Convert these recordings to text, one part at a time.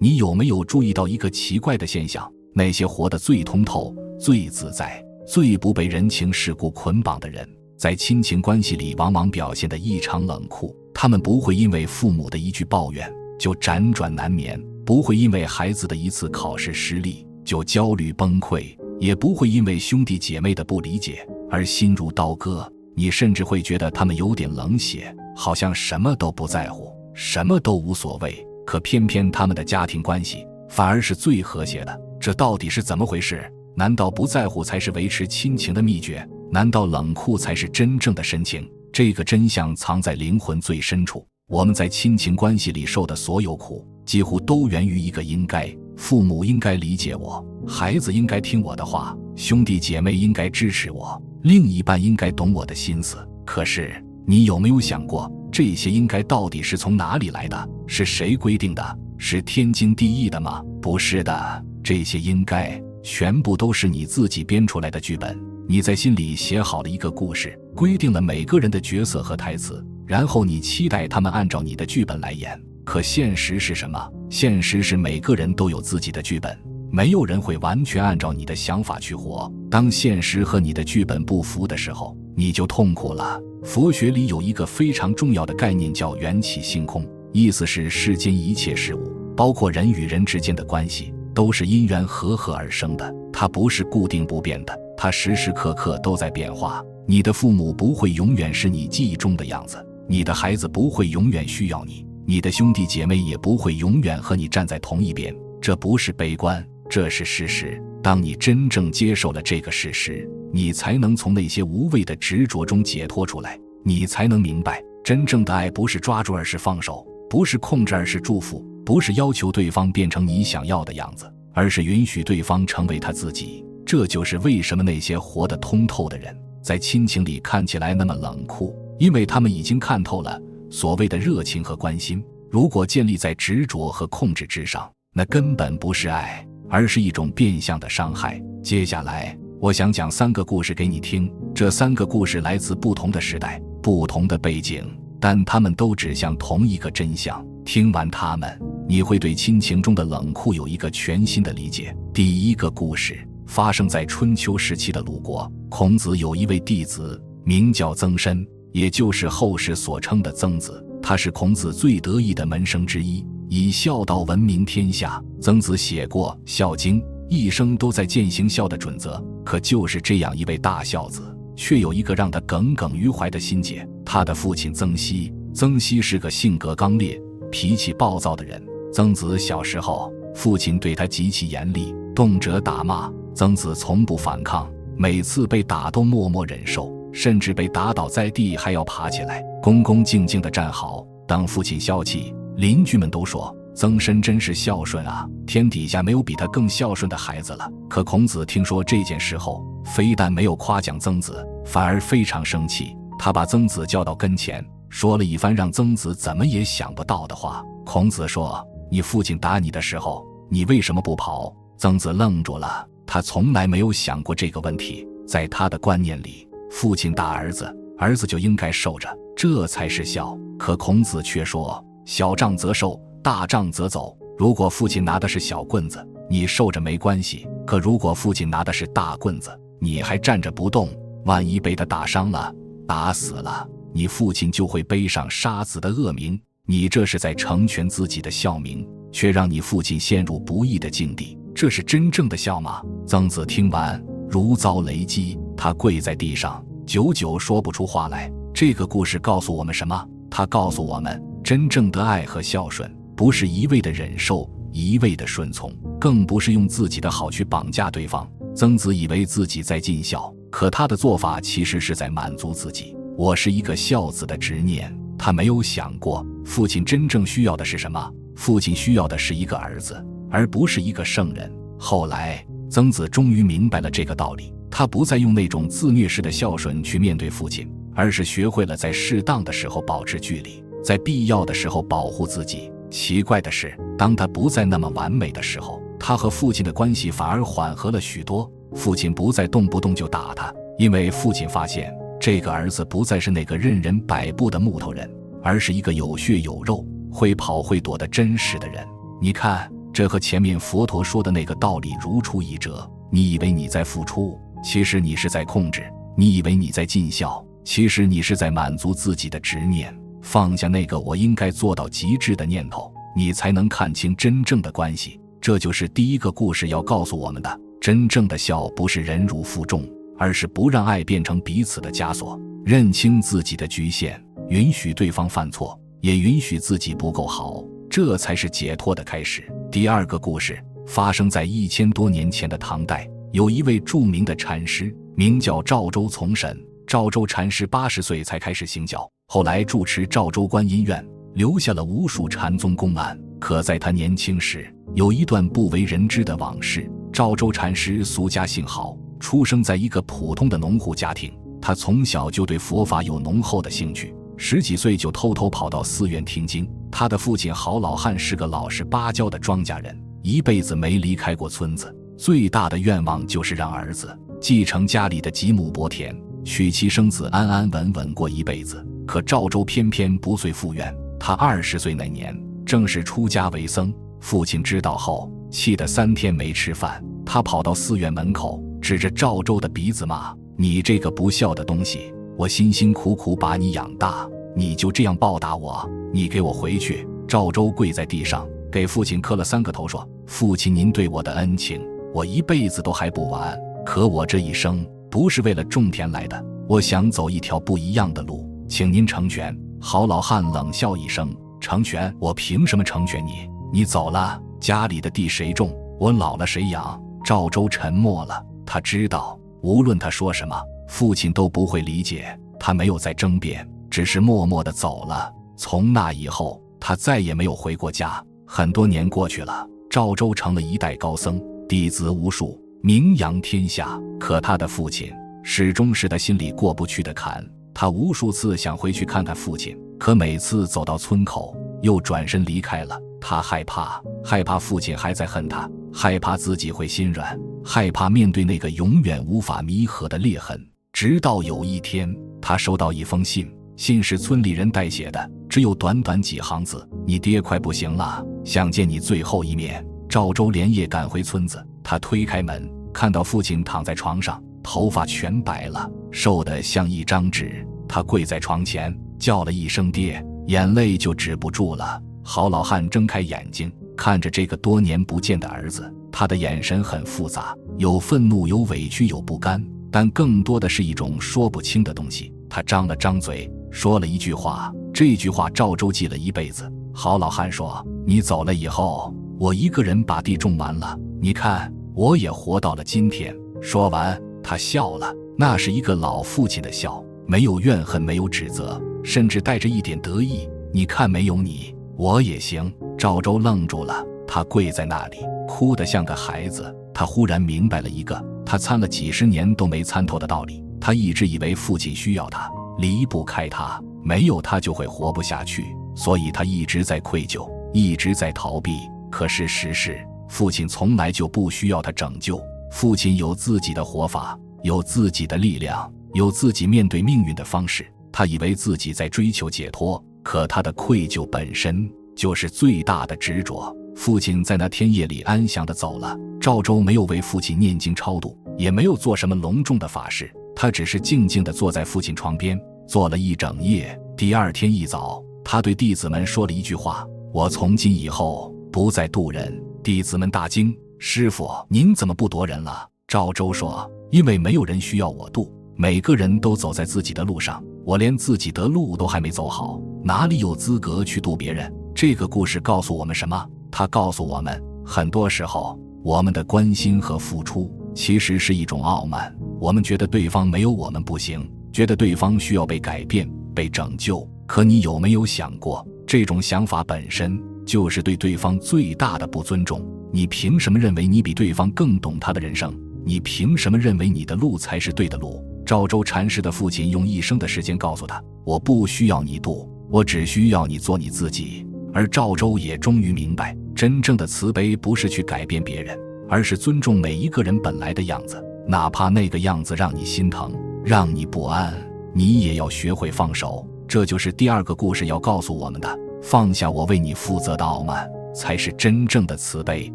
你有没有注意到一个奇怪的现象？那些活得最通透、最自在、最不被人情世故捆绑的人，在亲情关系里往往表现得异常冷酷。他们不会因为父母的一句抱怨就辗转难眠，不会因为孩子的一次考试失利就焦虑崩溃，也不会因为兄弟姐妹的不理解而心如刀割。你甚至会觉得他们有点冷血，好像什么都不在乎，什么都无所谓。可偏偏他们的家庭关系反而是最和谐的，这到底是怎么回事？难道不在乎才是维持亲情的秘诀？难道冷酷才是真正的深情？这个真相藏在灵魂最深处。我们在亲情关系里受的所有苦，几乎都源于一个应该。父母应该理解我，孩子应该听我的话，兄弟姐妹应该支持我，另一半应该懂我的心思。可是你有没有想过，这些应该到底是从哪里来的？是谁规定的？是天经地义的吗？不是的，这些应该全部都是你自己编出来的剧本。你在心里写好了一个故事，规定了每个人的角色和台词，然后你期待他们按照你的剧本来演。可现实是什么？现实是每个人都有自己的剧本，没有人会完全按照你的想法去活。当现实和你的剧本不符的时候，你就痛苦了。佛学里有一个非常重要的概念叫缘起性空，意思是世间一切事物，包括人与人之间的关系，都是因缘和合而生的，它不是固定不变的，它时时刻刻都在变化。你的父母不会永远是你记忆中的样子，你的孩子不会永远需要你，你的兄弟姐妹也不会永远和你站在同一边。这不是悲观，这是事实。当你真正接受了这个事实，你才能从那些无谓的执着中解脱出来，你才能明白，真正的爱不是抓住，而是放手；不是控制，而是祝福；不是要求对方变成你想要的样子，而是允许对方成为他自己。这就是为什么那些活得通透的人，在亲情里看起来那么冷酷，因为他们已经看透了所谓的热情和关心，如果建立在执着和控制之上，那根本不是爱，而是一种变相的伤害。接下来我想讲3个故事给你听，这3个故事来自不同的时代，不同的背景，但他们都指向同一个真相。听完他们，你会对亲情中的冷酷有一个全新的理解。第一个故事发生在春秋时期的鲁国，孔子有一位弟子名叫曾参，也就是后世所称的曾子，他是孔子最得意的门生之一，以孝道闻名天下。曾子写过《孝经》，一生都在践行孝的准则。可就是这样一位大孝子，却有一个让他耿耿于怀的心结。他的父亲曾皙，曾皙是个性格刚烈、脾气暴躁的人。曾子小时候，父亲对他极其严厉，动辄打骂。曾子从不反抗，每次被打都默默忍受，甚至被打倒在地还要爬起来，恭恭敬敬地站好。当父亲消气，邻居们都说曾参真是孝顺啊，天底下没有比他更孝顺的孩子了。可孔子听说这件事后，非但没有夸奖曾子，反而非常生气。他把曾子叫到跟前，说了一番让曾子怎么也想不到的话。孔子说：你父亲打你的时候，你为什么不跑？曾子愣住了，他从来没有想过这个问题。在他的观念里，父亲打儿子，儿子就应该受着，这才是孝。可孔子却说：小杖则受，大杖则走。如果父亲拿的是小棍子，你受着没关系，可如果父亲拿的是大棍子，你还站着不动，万一被他打伤了、打死了，你父亲就会背上杀子的恶名。你这是在成全自己的孝名，却让你父亲陷入不义的境地，这是真正的孝吗？曾子听完如遭雷击，他跪在地上，久久说不出话来。这个故事告诉我们什么？他告诉我们，真正的爱和孝顺，不是一味的忍受，一味的顺从，更不是用自己的好去绑架对方。曾子以为自己在尽孝，可他的做法其实是在满足自己我是一个孝子的执念。他没有想过父亲真正需要的是什么，父亲需要的是一个儿子，而不是一个圣人。后来曾子终于明白了这个道理，他不再用那种自虐式的孝顺去面对父亲，而是学会了在适当的时候保持距离，在必要的时候保护自己。奇怪的是，当他不再那么完美的时候，他和父亲的关系反而缓和了许多。父亲不再动不动就打他，因为父亲发现这个儿子不再是那个任人摆布的木头人，而是一个有血有肉、会跑会躲的真实的人。你看，这和前面佛陀说的那个道理如出一辙。你以为你在付出，其实你是在控制；你以为你在尽孝，其实你是在满足自己的执念。放下那个我应该做到极致的念头，你才能看清真正的关系。这就是第一个故事要告诉我们的。真正的孝不是忍辱负重，而是不让爱变成彼此的枷锁，认清自己的局限，允许对方犯错，也允许自己不够好，这才是解脱的开始。第二个故事发生在1000多年前的唐代，有一位著名的禅师，名叫赵州从审。赵州禅师80岁才开始行教，后来住持赵州观音院，留下了无数禅宗公案。可在他年轻时，有一段不为人知的往事。赵州禅师俗家姓郝，出生在一个普通的农户家庭。他从小就对佛法有浓厚的兴趣，10几岁就偷偷跑到寺院听经。他的父亲郝老汉是个老实巴交的庄稼人，一辈子没离开过村子，最大的愿望就是让儿子继承家里的几亩薄田，娶妻生子，安安稳稳过一辈子。可赵州偏偏不遂赴愿。他20岁那年正式出家为僧，父亲知道后气得3天没吃饭。他跑到寺院门口，指着赵州的鼻子骂：你这个不孝的东西，我辛辛苦苦把你养大，你就这样报答我？你给我回去！赵州跪在地上给父亲磕了3个头，说：父亲您对我的恩情，我一辈子都还不完。可我这一生不是为了种田来的，我想走一条不一样的路，请您成全。郝老汉冷笑一声：成全？我凭什么成全你？你走了，家里的地谁种？我老了谁养？赵州沉默了，他知道无论他说什么，父亲都不会理解。他没有再争辩，只是默默地走了。从那以后，他再也没有回过家。很多年过去了，赵州成了一代高僧，弟子无数，名扬天下。可他的父亲始终是他心里过不去的坎。他无数次想回去看看父亲，可每次走到村口又转身离开了。他害怕父亲还在恨他，害怕自己会心软，害怕面对那个永远无法弥合的裂痕。直到有一天，他收到一封信，信是村里人代写的，只有短短几行字：你爹快不行了，想见你最后一面。赵州连夜赶回村子，他推开门，看到父亲躺在床上，头发全白了，瘦得像一张纸。他跪在床前叫了一声爹，眼泪就止不住了。郝老汉睁开眼睛看着这个多年不见的儿子，他的眼神很复杂，有愤怒，有委屈，有不甘，但更多的是一种说不清的东西。他张了张嘴说了一句话，这句话赵州记了一辈子。郝老汉说：你走了以后，我一个人把地种完了，你看我也活到了今天。说完他笑了，那是一个老父亲的笑，没有怨恨，没有指责，甚至带着一点得意。你看没有你我也行。赵州愣住了，他跪在那里哭得像个孩子。他忽然明白了一个他参了几十年都没参透的道理。他一直以为父亲需要他，离不开他，没有他就会活不下去，所以他一直在愧疚，一直在逃避。可事实是，父亲从来就不需要他拯救。父亲有自己的活法，有自己的力量，有自己面对命运的方式。他以为自己在追求解脱，可他的愧疚本身就是最大的执着。父亲在那天夜里安详地走了，赵州没有为父亲念经超度，也没有做什么隆重的法事，他只是静静地坐在父亲床边，坐了一整夜。第二天一早，他对弟子们说了一句话：我从今以后不再渡人。弟子们大惊：师父，您怎么不夺人了？赵州说：因为没有人需要我渡，每个人都走在自己的路上，我连自己的路都还没走好，哪里有资格去渡别人？这个故事告诉我们什么？它告诉我们，很多时候我们的关心和付出其实是一种傲慢。我们觉得对方没有我们不行，觉得对方需要被改变，被拯救。可你有没有想过，这种想法本身就是对对方最大的不尊重。你凭什么认为你比对方更懂他的人生？你凭什么认为你的路才是对的路？赵州禅师的父亲用一生的时间告诉他：我不需要你渡，我只需要你做你自己。而赵州也终于明白，真正的慈悲不是去改变别人，而是尊重每一个人本来的样子，哪怕那个样子让你心疼，让你不安，你也要学会放手。这就是第二个故事要告诉我们的：放下我为你负责的傲慢，才是真正的慈悲。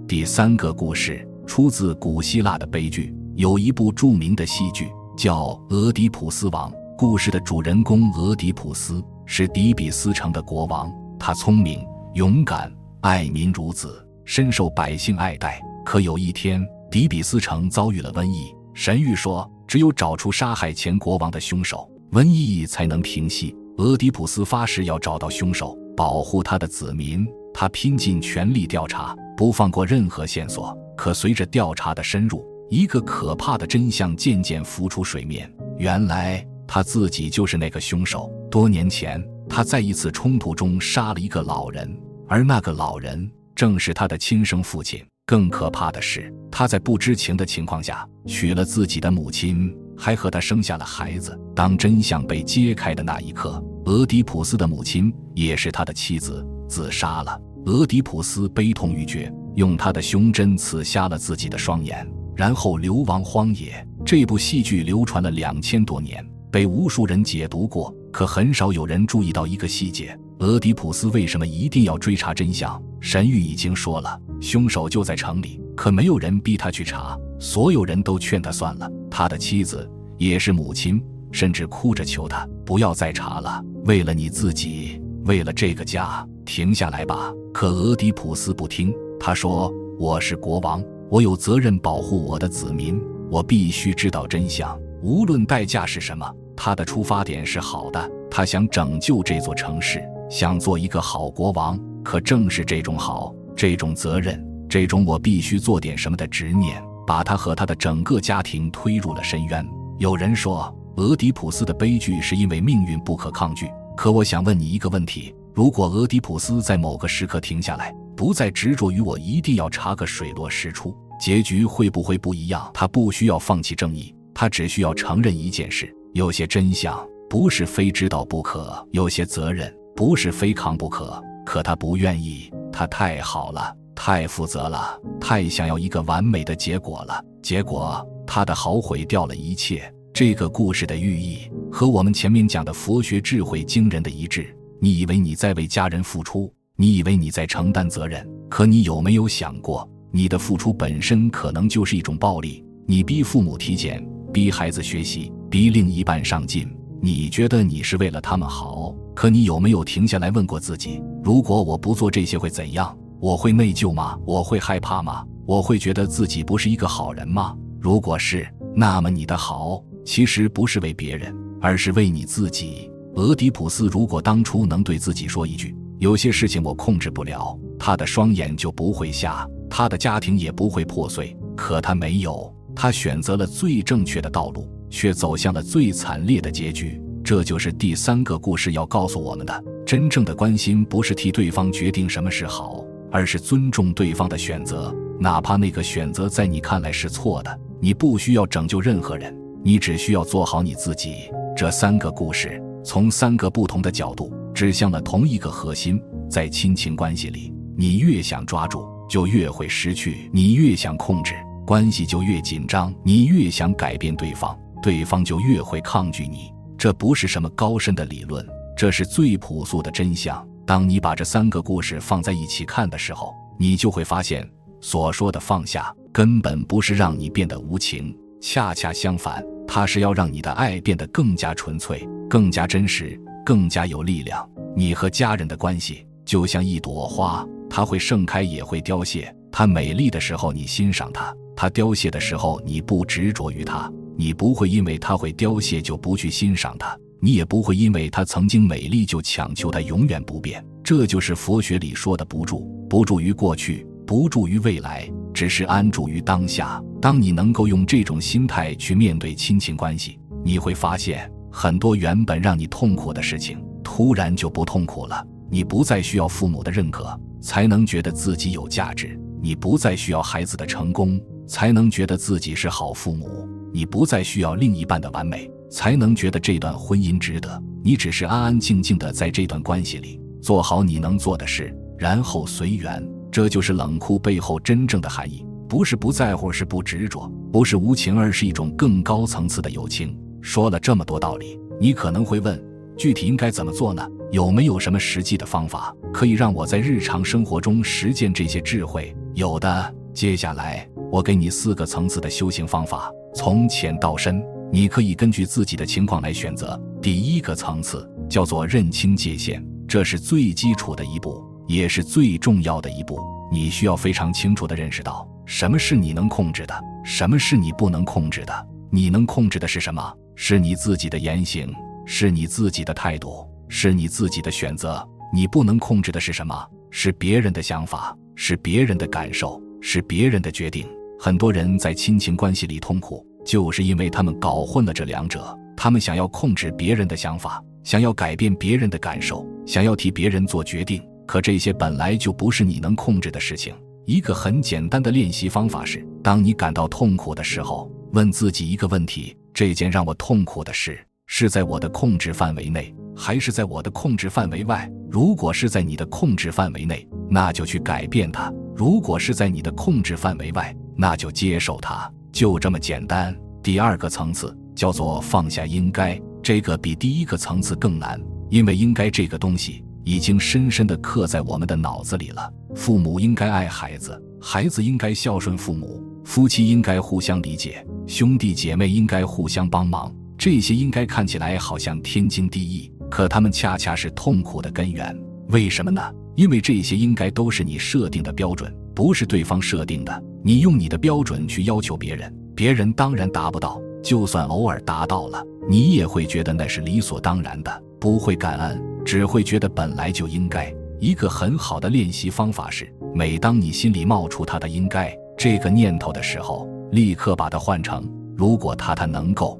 第三个故事出自古希腊的悲剧，有一部著名的戏剧叫《俄狄浦斯王》。故事的主人公俄狄浦斯是底比斯城的国王，他聪明、勇敢、爱民如子，深受百姓爱戴。可有一天，底比斯城遭遇了瘟疫，神谕说，只有找出杀害前国王的凶手，瘟疫才能平息。俄狄浦斯发誓要找到凶手，保护他的子民。他拼尽全力调查，不放过任何线索。可随着调查的深入，一个可怕的真相渐渐浮出水面。原来他自己就是那个凶手。多年前，他在一次冲突中杀了一个老人，而那个老人正是他的亲生父亲。更可怕的是，他在不知情的情况下娶了自己的母亲，还和他生下了孩子。当真相被揭开的那一刻，俄狄浦斯的母亲也是他的妻子自杀了。俄狄浦斯悲痛欲绝，用他的胸针刺瞎了自己的双眼，然后流亡荒野。这部戏剧流传了2000多年，被无数人解读过，可很少有人注意到一个细节：俄狄浦斯为什么一定要追查真相？神谕已经说了，凶手就在城里，可没有人逼他去查，所有人都劝他算了。他的妻子也是母亲，甚至哭着求他不要再查了，为了你自己，为了这个家，停下来吧。可俄狄浦斯不听，他说，我是国王，我有责任保护我的子民，我必须知道真相，无论代价是什么。他的出发点是好的，他想拯救这座城市，想做一个好国王。可正是这种好，这种责任，这种我必须做点什么的执念，把他和他的整个家庭推入了深渊。有人说，俄狄浦斯的悲剧是因为命运不可抗拒。可我想问你一个问题，如果俄狄浦斯在某个时刻停下来，不再执着于我一定要查个水落石出，结局会不会不一样？他不需要放弃正义，他只需要承认一件事，有些真相不是非知道不可，有些责任不是非扛不可。可他不愿意，他太好了，太负责了，太想要一个完美的结果了，结果他的好毁掉了一切。这个故事的寓意和我们前面讲的佛学智慧惊人的一致。你以为你在为家人付出，你以为你在承担责任，可你有没有想过，你的付出本身可能就是一种暴力？你逼父母体检，逼孩子学习，逼另一半上进，你觉得你是为了他们好，可你有没有停下来问过自己，如果我不做这些会怎样？我会内疚吗？我会害怕吗？我会觉得自己不是一个好人吗？如果是，那么你的好其实不是为别人，而是为你自己。俄狄浦斯如果当初能对自己说一句，有些事情我控制不了，他的双眼就不会瞎，他的家庭也不会破碎。可他没有，他选择了最正确的道路，却走向了最惨烈的结局。这就是第三个故事要告诉我们的，真正的关心不是替对方决定什么是好，而是尊重对方的选择，哪怕那个选择在你看来是错的。你不需要拯救任何人，你只需要做好你自己。这三个故事从三个不同的角度指向了同一个核心，在亲情关系里，你越想抓住，就越会失去；你越想控制，关系就越紧张；你越想改变对方，对方就越会抗拒你。这不是什么高深的理论，这是最朴素的真相。当你把这三个故事放在一起看的时候，你就会发现，所说的放下根本不是让你变得无情，恰恰相反，它是要让你的爱变得更加纯粹，更加真实，更加有力量。你和家人的关系就像一朵花，它会盛开也会凋谢，它美丽的时候你欣赏它，它凋谢的时候你不执着于它。你不会因为它会凋谢就不去欣赏它，你也不会因为它曾经美丽就强求它永远不变。这就是佛学里说的不住，不住于过去，不住于未来，只是安住于当下。当你能够用这种心态去面对亲情关系，你会发现很多原本让你痛苦的事情突然就不痛苦了。你不再需要父母的认可才能觉得自己有价值，你不再需要孩子的成功才能觉得自己是好父母，你不再需要另一半的完美才能觉得这段婚姻值得。你只是安安静静的在这段关系里做好你能做的事，然后随缘。这就是冷酷背后真正的含义，不是不在乎，是不执着，不是无情，而是一种更高层次的友情。说了这么多道理，你可能会问，具体应该怎么做呢？有没有什么实际的方法？可以让我在日常生活中实践这些智慧？有的。接下来我给你4个层次的修行方法，从浅到深，你可以根据自己的情况来选择。第1个层次叫做认清界限，这是最基础的一步，也是最重要的一步。你需要非常清楚地认识到，什么是你能控制的，什么是你不能控制的。你能控制的是什么？是你自己的言行，是你自己的态度，是你自己的选择。你不能控制的是什么？是别人的想法，是别人的感受，是别人的决定。很多人在亲情关系里痛苦，就是因为他们搞混了这两者。他们想要控制别人的想法，想要改变别人的感受，想要替别人做决定，可这些本来就不是你能控制的事情。一个很简单的练习方法是，当你感到痛苦的时候，问自己一个问题：这件让我痛苦的事是在我的控制范围内，还是在我的控制范围外？如果是在你的控制范围内，那就去改变它；如果是在你的控制范围外，那就接受它，就这么简单。第2个层次叫做放下应该，这个比第1个层次更难，因为应该这个东西已经深深地刻在我们的脑子里了。父母应该爱孩子，孩子应该孝顺父母，夫妻应该互相理解，兄弟姐妹应该互相帮忙。这些应该看起来好像天经地义，可它们恰恰是痛苦的根源。为什么呢？因为这些应该都是你设定的标准，不是对方设定的。你用你的标准去要求别人，别人当然达不到，就算偶尔达到了，你也会觉得那是理所当然的，不会感恩，只会觉得本来就应该。一个很好的练习方法是，每当你心里冒出他的应该这个念头的时候，立刻把它换成如果他能够，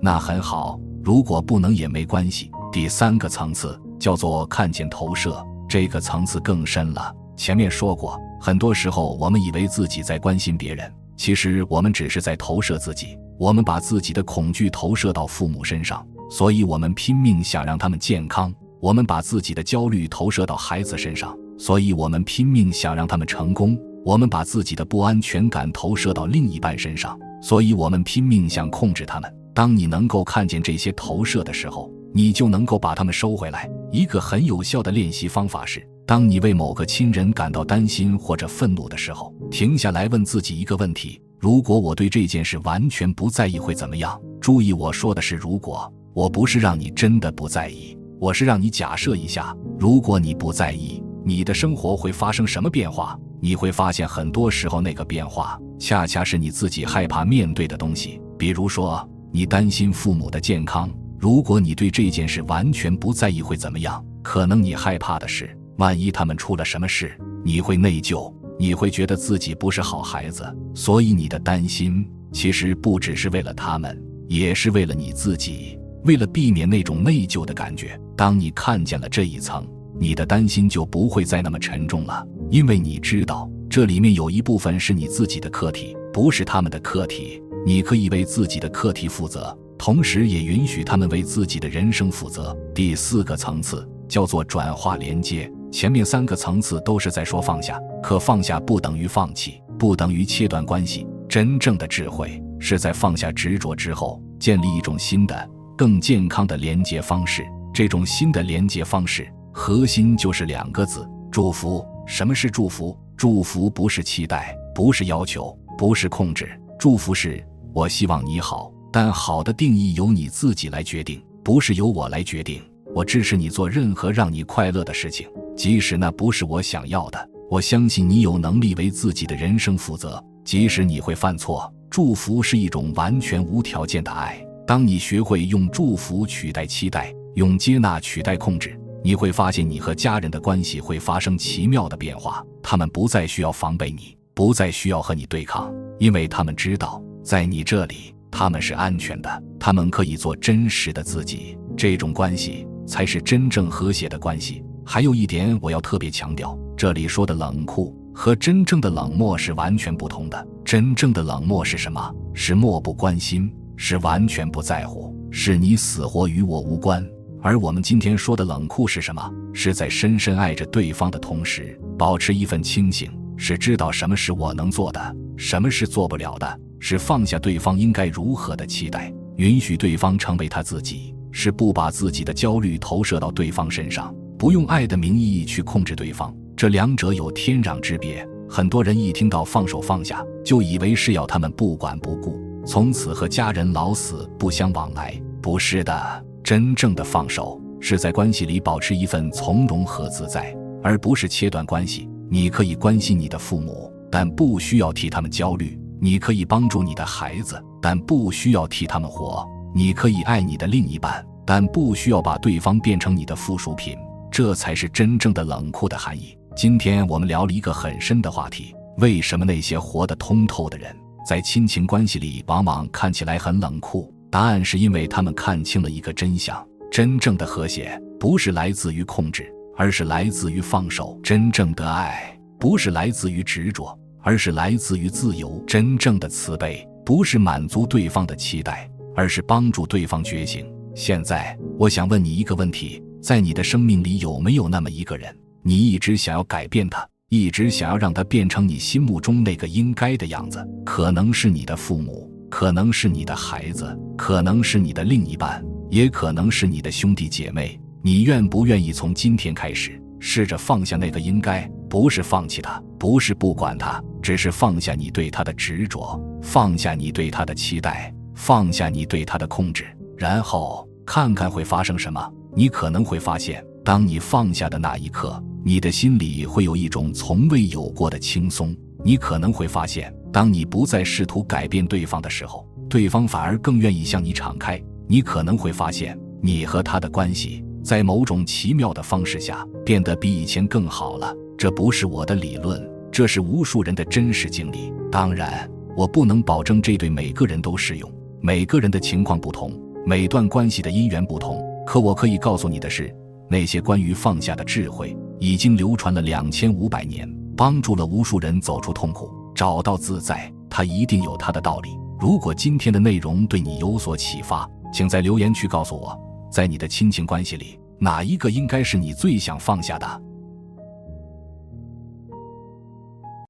那很好，如果不能也没关系。第3个层次叫做看见投射，这个层次更深了。前面说过，很多时候我们以为自己在关心别人，其实我们只是在投射自己。我们把自己的恐惧投射到父母身上，所以我们拼命想让他们健康；我们把自己的焦虑投射到孩子身上，所以我们拼命想让他们成功；我们把自己的不安全感投射到另一半身上，所以我们拼命想控制他们。当你能够看见这些投射的时候，你就能够把它们收回来。一个很有效的练习方法是，当你为某个亲人感到担心或者愤怒的时候，停下来问自己一个问题：如果我对这件事完全不在意会怎么样？注意我说的是如果，我不是让你真的不在意，我是让你假设一下，如果你不在意，你的生活会发生什么变化？你会发现很多时候那个变化恰恰是你自己害怕面对的东西。比如说，你担心父母的健康，如果你对这件事完全不在意会怎么样？可能你害怕的是，万一他们出了什么事，你会内疚，你会觉得自己不是好孩子，所以你的担心其实不只是为了他们，也是为了你自己，为了避免那种内疚的感觉。当你看见了这一层，你的担心就不会再那么沉重了，因为你知道这里面有一部分是你自己的课题，不是他们的课题。你可以为自己的课题负责，同时也允许他们为自己的人生负责。第4个层次叫做转化连接。前面3个层次都是在说放下，可放下不等于放弃，不等于切断关系。真正的智慧是在放下执着之后，建立一种新的更健康的连接方式。这种新的连接方式核心就是2个字：祝福。什么是祝福？祝福不是期待，不是要求，不是控制。祝福是我希望你好，但好的定义由你自己来决定，不是由我来决定。我支持你做任何让你快乐的事情，即使那不是我想要的。我相信你有能力为自己的人生负责，即使你会犯错。祝福是一种完全无条件的爱。当你学会用祝福取代期待，用接纳取代控制，你会发现你和家人的关系会发生奇妙的变化。他们不再需要防备你，不再需要和你对抗，因为他们知道在你这里他们是安全的，他们可以做真实的自己。这种关系才是真正和谐的关系。还有一点我要特别强调，这里说的冷酷和真正的冷漠是完全不同的。真正的冷漠是什么？是漠不关心，是完全不在乎，是你死活与我无关。而我们今天说的冷酷是什么？是在深深爱着对方的同时，保持一份清醒，是知道什么是我能做的，什么是做不了的，是放下对方应该如何的期待，允许对方成为他自己，是不把自己的焦虑投射到对方身上。不用爱的名义去控制对方，这两者有天壤之别。很多人一听到放手放下，就以为是要他们不管不顾，从此和家人老死不相往来。不是的，真正的放手是在关系里保持一份从容和自在，而不是切断关系。你可以关心你的父母，但不需要替他们焦虑；你可以帮助你的孩子，但不需要替他们活；你可以爱你的另一半，但不需要把对方变成你的附属品。这才是真正的冷酷的含义。今天我们聊了一个很深的话题，为什么那些活得通透的人在亲情关系里往往看起来很冷酷？答案是因为他们看清了一个真相，真正的和谐不是来自于控制，而是来自于放手；真正的爱不是来自于执着，而是来自于自由；真正的慈悲不是满足对方的期待，而是帮助对方觉醒。现在我想问你一个问题，在你的生命里有没有那么一个人，你一直想要改变他，一直想要让他变成你心目中那个应该的样子？可能是你的父母，可能是你的孩子，可能是你的另一半，也可能是你的兄弟姐妹。你愿不愿意从今天开始试着放下那个应该？不是放弃他，不是不管他，只是放下你对他的执着，放下你对他的期待，放下你对他的控制，然后看看会发生什么。你可能会发现，当你放下的那一刻，你的心里会有一种从未有过的轻松。你可能会发现，当你不再试图改变对方的时候，对方反而更愿意向你敞开。你可能会发现，你和他的关系在某种奇妙的方式下变得比以前更好了。这不是我的理论，这是无数人的真实经历。当然，我不能保证这对每个人都适用，每个人的情况不同，每段关系的因缘不同。可我可以告诉你的是，那些关于放下的智慧已经流传了2500年，帮助了无数人走出痛苦，找到自在。它一定有它的道理。如果今天的内容对你有所启发，请在留言区告诉我，在你的亲情关系里，哪一个应该是你最想放下的？